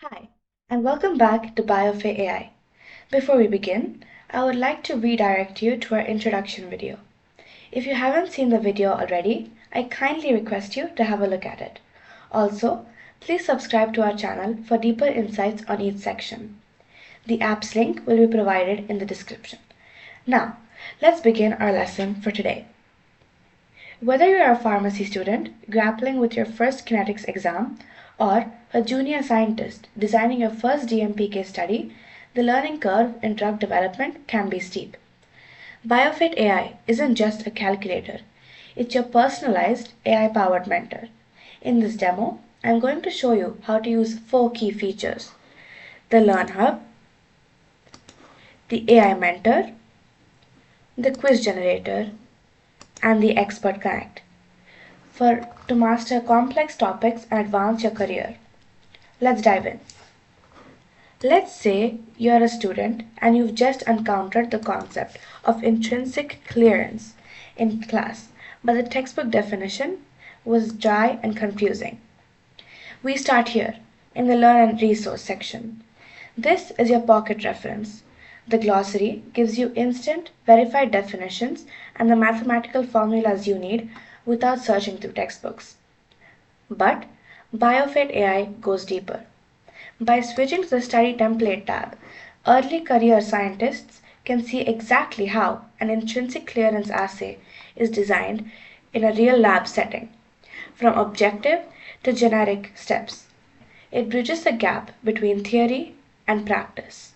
Hi, and welcome back to BiofateAI. Before we begin, I would like to redirect you to our introduction video. If you haven't seen the video already, I kindly request you to have a look at it. Also, please subscribe to our channel for deeper insights on each section. The app's link will be provided in the description. Now, let's begin our lesson for today. Whether you are a pharmacy student grappling with your first kinetics exam or a junior scientist designing your first DMPK study, the learning curve in drug development can be steep. BiofateAI isn't just a calculator, it's your personalized AI-powered mentor. In this demo, I'm going to show you how to use 4 key features: the Learn Hub, the AI Mentor, the Quiz Generator, and the Expert Connect to master complex topics and advance your career. Let's dive in. Let's say you're a student and you've just encountered the concept of intrinsic clearance in class, but the textbook definition was dry and confusing. We start here in the Learn and Resource section. This is your pocket reference. The glossary gives you instant, verified definitions and the mathematical formulas you need without searching through textbooks. But BiofateAI goes deeper. By switching to the Study Template tab, early career scientists can see exactly how an intrinsic clearance assay is designed in a real lab setting, from objective to generic steps. It bridges the gap between theory and practice.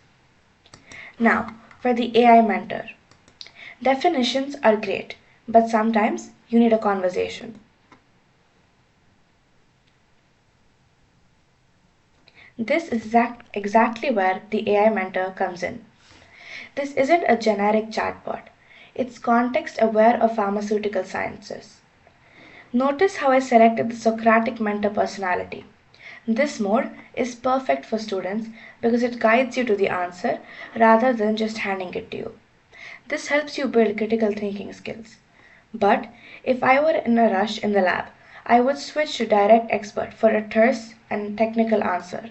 Now, for the AI mentor. Definitions are great, but sometimes you need a conversation. This is exactly where the AI mentor comes in. This isn't a generic chatbot. It's context aware of pharmaceutical sciences. Notice how I selected the Socratic mentor personality. This mode is perfect for students because it guides you to the answer rather than just handing it to you. This helps you build critical thinking skills. But if I were in a rush in the lab, I would switch to Direct Expert for a terse and technical answer.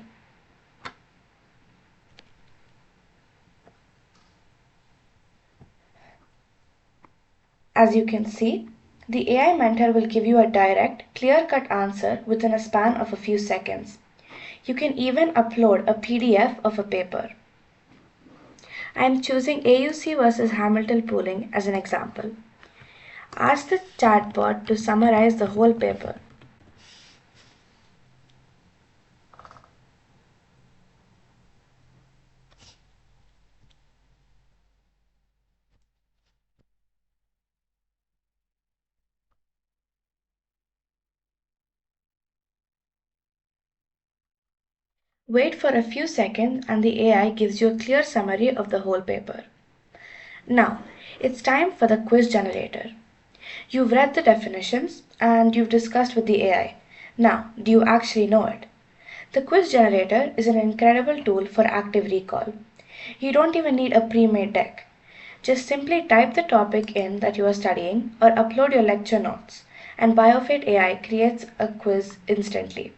As you can see, the AI mentor will give you a direct, clear-cut answer within a span of a few seconds. You can even upload a PDF of a paper. I am choosing AUC versus Hamilton pooling as an example. Ask the chatbot to summarize the whole paper. Wait for a few seconds and the AI gives you a clear summary of the whole paper. Now, it's time for the quiz generator. You've read the definitions and you've discussed with the AI. Now, do you actually know it? The quiz generator is an incredible tool for active recall. You don't even need a pre-made deck. Just simply type the topic in that you are studying or upload your lecture notes, and BiofateAI creates a quiz instantly.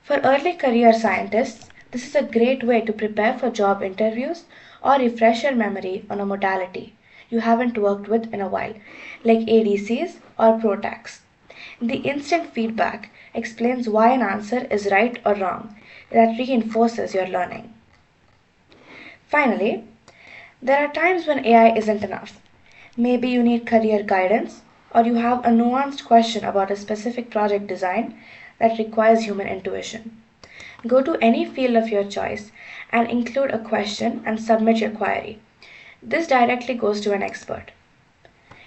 For early career scientists, this is a great way to prepare for job interviews or refresh your memory on a modality you haven't worked with in a while, like ADCs or PROTACs. The instant feedback explains why an answer is right or wrong. That reinforces your learning. Finally, there are times when AI isn't enough. Maybe you need career guidance, or you have a nuanced question about a specific project design that requires human intuition. Go to any field of your choice and include a question and submit your query. This directly goes to an expert.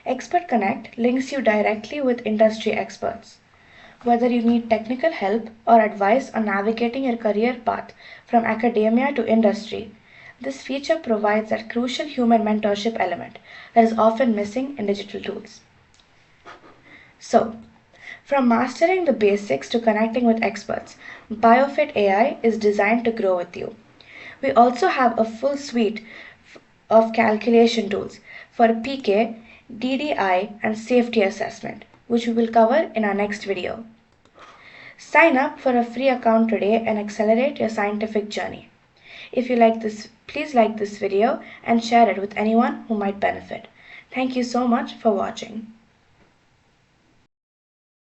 Expert Connect links you directly with industry experts. Whether you need technical help or advice on navigating your career path from academia to industry, this feature provides that crucial human mentorship element that is often missing in digital tools. So, from mastering the basics to connecting with experts, BiofateAI is designed to grow with you. We also have a full suite of calculation tools for PK, DDI, and safety assessment, which we will cover in our next video. Sign up for a free account today and accelerate your scientific journey. If you like this, please like this video and share it with anyone who might benefit. Thank you so much for watching.